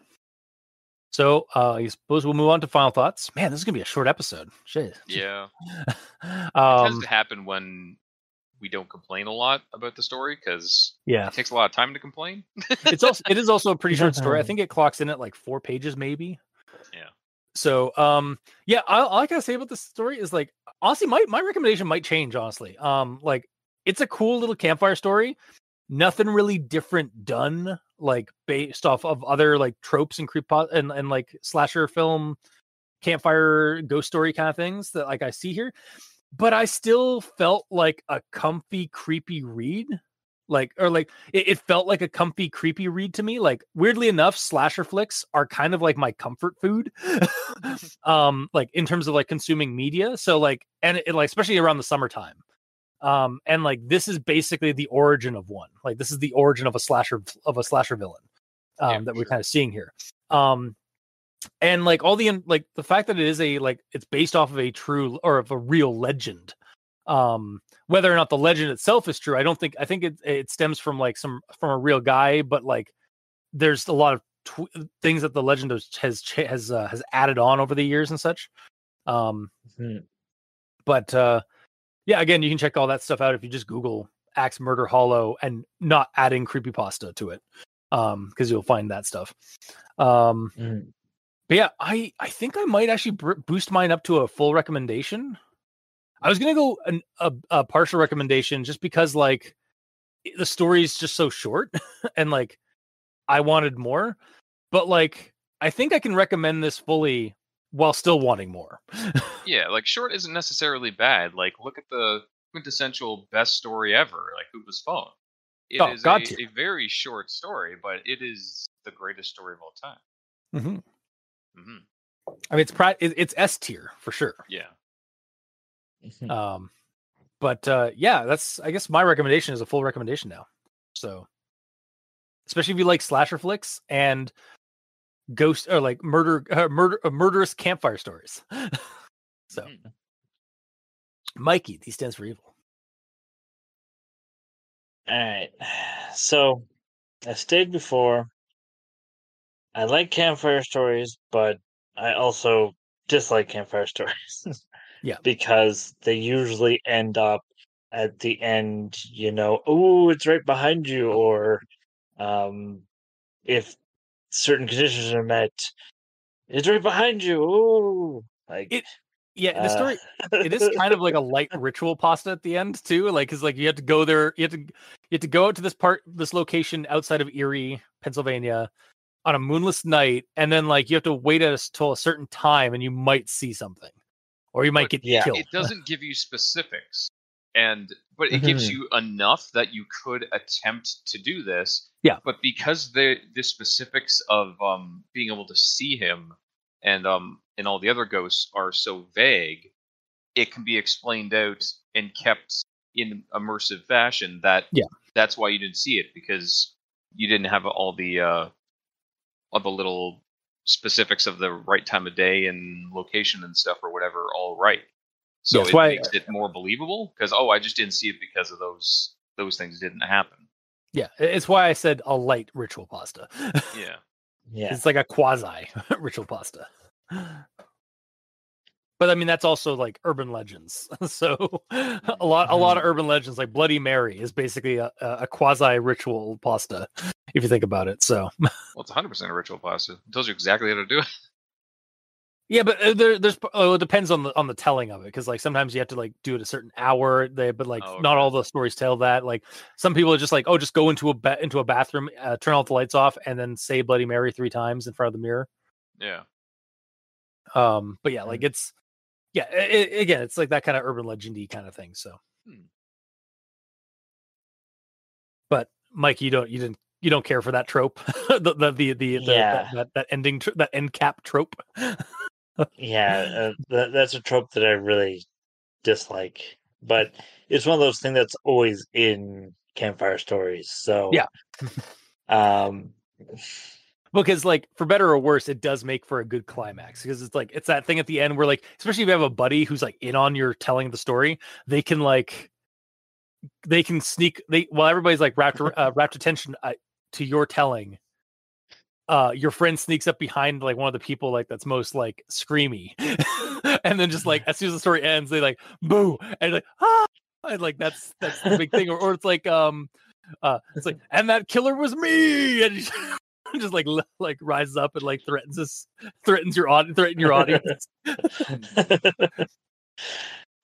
A: So I suppose we'll move on to final thoughts. Man, this is gonna be a short episode. Shit.
C: Yeah. It tends to happen when we don't complain a lot about the story, because it takes a lot of time to complain.
A: It is also a pretty short story. I think it clocks in at like 4 pages, maybe.
C: Yeah.
A: So all I gotta say about this story is like, honestly, my recommendation might change. Honestly, like it's a cool little campfire story. Nothing really different done, like based off of other like tropes and creepypasta and like slasher film campfire ghost story kind of things that like I see here. But I still felt like a comfy, creepy read. It felt like a comfy, creepy read to me. Like, weirdly enough, slasher flicks are kind of like my comfort food. Like in terms of like consuming media. So like, and it like, especially around the summertime. And like, this is basically the origin of one. Like, this is the origin of a slasher villain. That we're kind of seeing here. And like the fact that it is it's based off of a true or of a real legend. Whether or not the legend itself is true, I think it stems from from a real guy, but like there's a lot of things that the legend has added on over the years and such. But yeah, again, you can check all that stuff out if you just Google Axe Murder Hollow and not adding creepypasta to it, because you'll find that stuff. But yeah, I think I might actually boost mine up to a full recommendation. I was gonna go a partial recommendation just because like the story is just so short and like I wanted more, but like I think I can recommend this fully while still wanting more.
C: Yeah, like short isn't necessarily bad. Like look at the quintessential best story ever, like Hoopa's Phone. It is a very short story, but it is the greatest story of all time. I
A: mean, it's S tier for sure.
C: Yeah.
A: But yeah, that's, I guess my recommendation is a full recommendation now. So, especially if you like slasher flicks and ghost or like murderous campfire stories. So, Mikey, D stands for evil.
B: All right. So, I stated before, I like campfire stories, but I also dislike campfire stories.
A: Yeah.
B: Because they usually end up at the end, oh, it's right behind you, or if certain conditions are met, it's right behind you. Oh,
A: The story, it is kind of like a light ritual pasta at the end too. Like, cause like you have to go there, you have to go out to this location outside of Erie, Pennsylvania on a moonless night. And then like, you have to wait till a certain time and you might see something or you might get killed.
C: It doesn't give you specifics. But it gives you enough that you could attempt to do this.
A: Yeah.
C: But because the specifics of being able to see him and all the other ghosts are so vague, it can be explained out and kept in immersive fashion. That's why you didn't see it, because you didn't have all the little specifics of the right time of day and location and stuff or whatever all right. So it makes it more believable because I just didn't see it because of those things didn't happen.
A: Yeah, it's why I said a light ritual pasta.
C: Yeah.
A: It's like a quasi ritual pasta. But I mean, that's also like urban legends. So a lot of urban legends, like Bloody Mary, is basically a quasi ritual pasta, if you think about it. So
C: well, it's 100% a ritual pasta. It tells you exactly how to do it.
A: Yeah, but it depends on the telling of it, because like sometimes you have to like do it a certain hour. But like not all the stories tell that. Like some people are just like, just go into a bathroom, turn all the lights off, and then say Bloody Mary 3 times in front of the mirror.
C: Yeah.
A: But yeah, like it's again, it's like that kind of urban legendy kind of thing. So, but Mike, you don't care for that trope, that ending that end cap trope.
B: That's a trope that I really dislike, but it's one of those things that's always in campfire stories. So
A: because like for better or worse, it does make for a good climax, because it's that thing at the end where like, especially if you have a buddy who's like in on your telling the story, they can sneak while everybody's like wrapped attention to your telling. Your friend sneaks up behind like one of the people like that's most like screamy, and then just like as soon as the story ends, they like boo and like and like that's the big thing, or it's like it's like, and that killer was me, and just like rises up and like threatens your audience.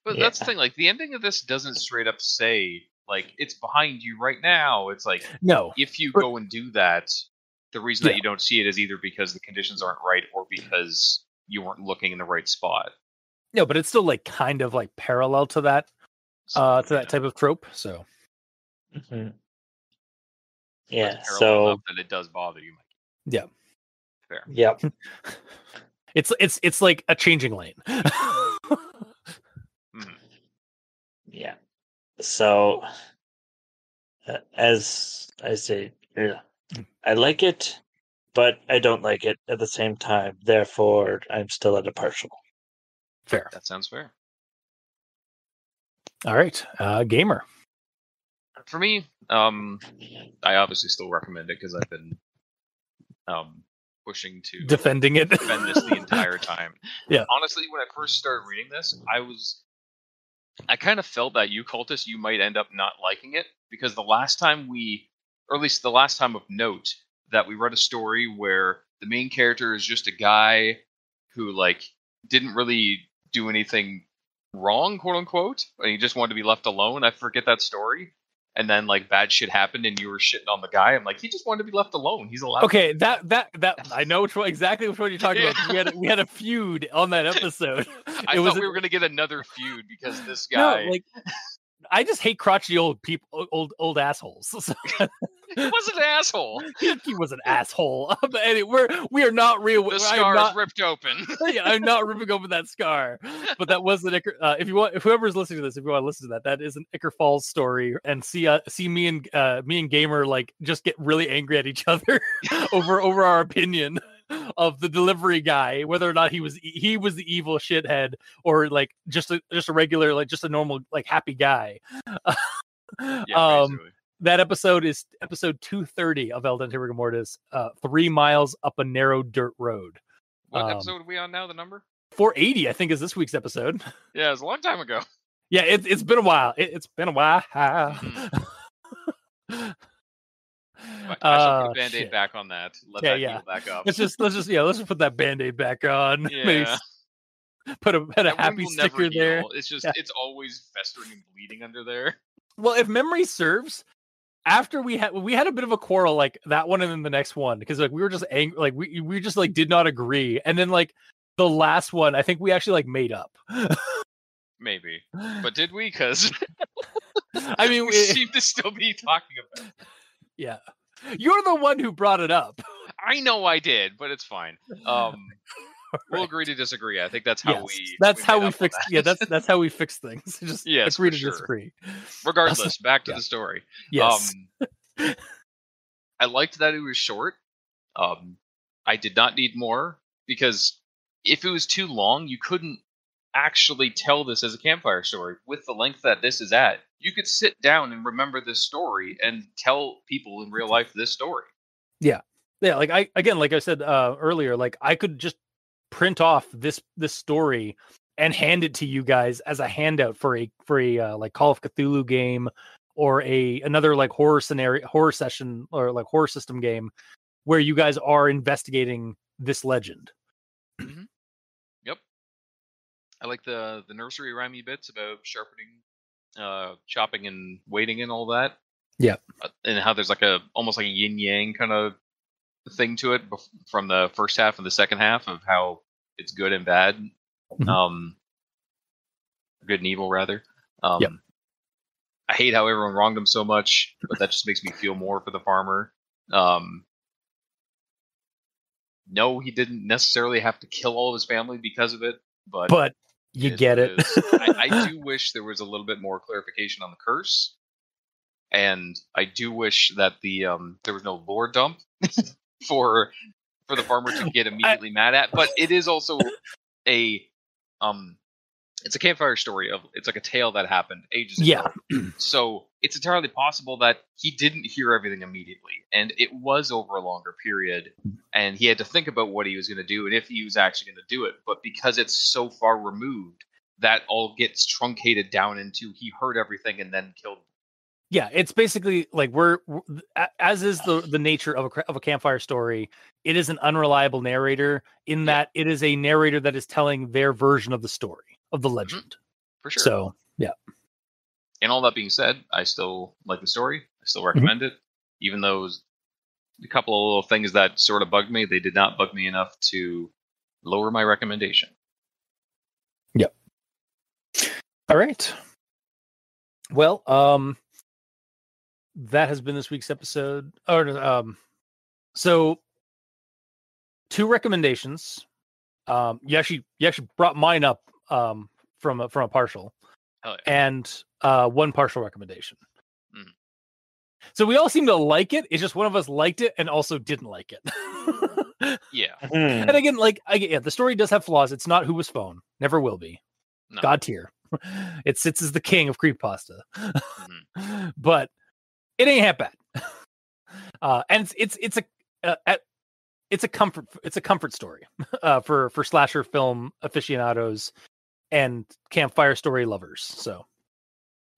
C: But that's the thing, like the ending of this doesn't straight up say like it's behind you right now. It's like,
A: no,
C: if you go and do that, the reason that you don't see it is either because the conditions aren't right or because you weren't looking in the right spot.
A: No, but it's still like kind of like parallel to that that type of trope. So
C: so that it does bother you, Mike.
A: Yeah.
C: Fair.
B: Yep.
A: It's like a changing lane.
B: Yeah. So as I say, I like it, but I don't like it at the same time. Therefore, I'm still at a partial.
A: Fair.
C: That sounds fair.
A: All right. Gamer.
C: For me, I obviously still recommend it because I've been pushing to
A: defend this
C: the entire time.
A: Yeah.
C: Honestly, when I first started reading this, I kind of felt that you cultists, you might end up not liking it, because the last time or at least the last time of note, that we read a story where the main character is just a guy who like didn't really do anything wrong, quote unquote, and he just wanted to be left alone. I forget that story. And then like bad shit happened and you were shitting on the guy. I'm like, he just wanted to be left alone. He's allowed.
A: Okay, that I know exactly which one you're talking about. We had a feud on that episode.
C: I thought we were gonna get another feud because this guy.
A: No, like, I just hate crotchety old people, old assholes.
C: He was an asshole.
A: He was an asshole. But we are not real.
C: The scar is ripped open.
A: Yeah, I'm not ripping open that scar. But that was an Icker. If whoever's listening to this, if you want to listen to that is an Icker Falls story, and see me and Gamer like just get really angry at each other over our opinion of the delivery guy, whether or not he was the evil shithead or like just a regular, like just a normal like happy guy.
C: Basically.
A: That episode is episode 230 of El Dente Rigor Mortis, 3 miles up a narrow dirt road.
C: What episode are we on now, the number?
A: 480, I think, is this week's episode.
C: Yeah, it was a long time ago.
A: Yeah, it's been a while. It's been a while.
C: I shall put a Band-Aid back on that. Let that heal back up.
A: Let's just put that Band-Aid back on.
C: Yeah.
A: put a
C: That wound
A: happy
C: will never
A: sticker there.
C: heal. It's just
A: Yeah.
C: it's always festering and bleeding under there.
A: Well, if memory serves, after we had a bit of a quarrel, like that one and then the next one, because like we were just angry, like we just like did not agree, and then like the last one, I think we actually like made up.
C: Maybe, but did we? Because
A: I mean,
C: we seem to still be talking about it.
A: Yeah, you're the one who brought it up.
C: I know I did, but it's fine. We'll agree to disagree. I think that's how we
A: fix. Yeah, that's how we fix things. Just agree to disagree.
C: Regardless, back to the story.
A: Yes.
C: I liked that it was short. I did not need more, because if it was too long, you couldn't actually tell this as a campfire story. With the length that this is at, you could sit down and remember this story and tell people in real life this story.
A: Yeah. Like I said earlier, like I could just print off this story and hand it to you guys as a handout for a like Call of Cthulhu game, or another like horror session, or like horror system game where you guys are investigating this legend.
C: Mm-hmm. Yep. I like the nursery rhymey bits about sharpening, chopping and waiting and all that.
A: Yeah.
C: And how there's like almost like a yin yang kind of thing to it from the first half and the second half of how it's good and bad.
A: Mm-hmm.
C: Good and evil, rather.
A: Yep.
C: I hate how everyone wronged him so much, but that just makes me feel more for the farmer. No, he didn't necessarily have to kill all of his family because of it, but
A: you get it.
C: I do wish there was a little bit more clarification on the curse, and I do wish that there was no lore dump for the farmer to get immediately mad at. But it is also it's a campfire story it's like a tale that happened ages ago. So it's entirely possible that he didn't hear everything immediately, and it was over a longer period, and he had to think about what he was going to do and if he was actually going to do it. But because it's so far removed, that all gets truncated down into he heard everything and then killed.
A: Yeah, it's basically like we're as is the nature of a campfire story. It is an unreliable narrator in that it is a narrator that is telling their version of the story, of the legend.
C: For sure.
A: So, yeah.
C: And all that being said, I still like the story. I still recommend it. Even though a couple of little things that sort of bugged me, they did not bug me enough to lower my recommendation.
A: Yep. All right. Well, that has been this week's episode. So 2 recommendations. You actually brought mine up from a partial, and 1 partial recommendation.
C: Mm.
A: So we all seem to like it. It's just one of us liked it and also didn't like it.
C: Yeah.
A: And again, the story does have flaws. It's not Who Was Phone. Never will be. No. God tier. It sits as the king of creepypasta. But it ain't half bad. And it's a comfort story for slasher film aficionados and campfire story lovers. So,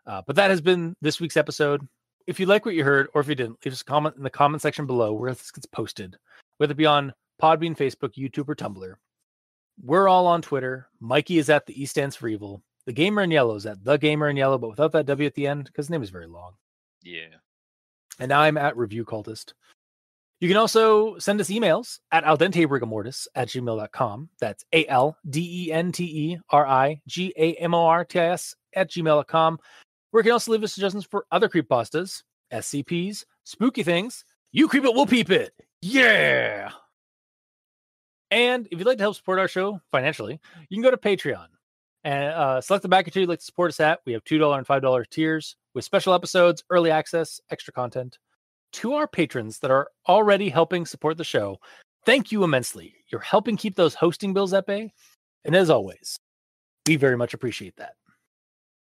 A: but that has been this week's episode. If you like what you heard, or if you didn't, leave us a comment in the comment section below where this gets posted, whether it be on Podbean, Facebook, YouTube, or Tumblr. We're all on Twitter. Mikey is at the E stands for evil. The Gamer in Yellow is at the Gamer in Yellow, but without that W at the end because his name is very long.
C: Yeah. And
A: I'm at Review Cultist. You can also send us emails at aldenterigamortis@gmail.com. That's ALDENTERIGAMORTIS@gmail.com. Where you can also leave us suggestions for other creepypastas, SCPs, spooky things. You creep it, we'll peep it. Yeah! And if you'd like to help support our show financially, you can go to Patreon and select the backer tier you'd like to support us at. We have $2 and $5 tiers with special episodes, early access, extra content. To our patrons that are already helping support the show, thank you immensely. You're helping keep those hosting bills at bay. And as always, we very much appreciate that.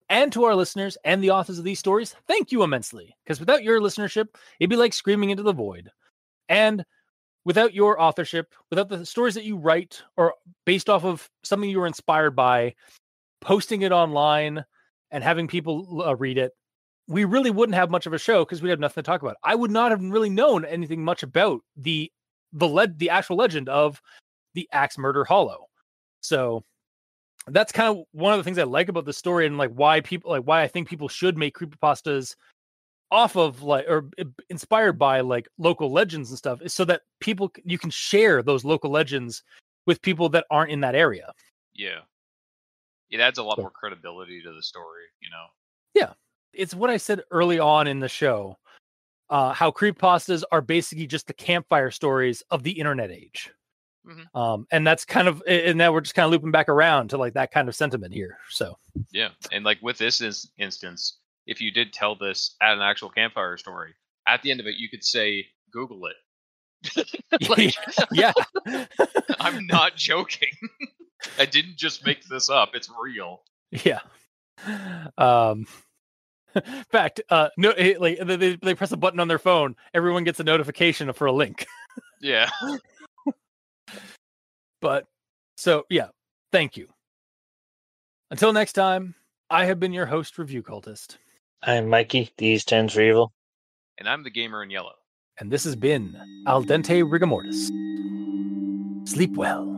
A: And to our listeners and the authors of these stories, thank you immensely. Because without your listenership, it'd be like screaming into the void. And without your authorship, without the stories that you write or based off of something you were inspired by, posting it online and having people read it, we really wouldn't have much of a show because we'd have nothing to talk about. I would not have really known anything much about the actual legend of the Axe Murder Hollow. So that's kind of one of the things I like about the story, and like why I think people should make creepypastas off of inspired by like local legends and stuff, is so that you can share those local legends with people that aren't in that area.
C: Yeah. It adds a lot more credibility to the story, you know?
A: Yeah. It's what I said early on in the show, how creepypastas are basically just the campfire stories of the internet age.
C: Mm-hmm.
A: And that's kind of, and now we're just kind of looping back around to like that kind of sentiment here. So
C: yeah. And like with this instance, if you did tell this at an actual campfire story, at the end of it, you could say, Google it.
A: like, yeah.
C: I'm not joking. I didn't just make this up. It's real.
A: Yeah. In fact, no, like they press a button on their phone, everyone gets a notification for a link.
C: Yeah.
A: But so yeah, thank you. Until next time, I have been your host, Review Cultist.
B: I'm Mikey, D stands for evil.
C: And I'm the gamer in yellow.
A: And this has been Al Dente Rigamortis. Sleep well.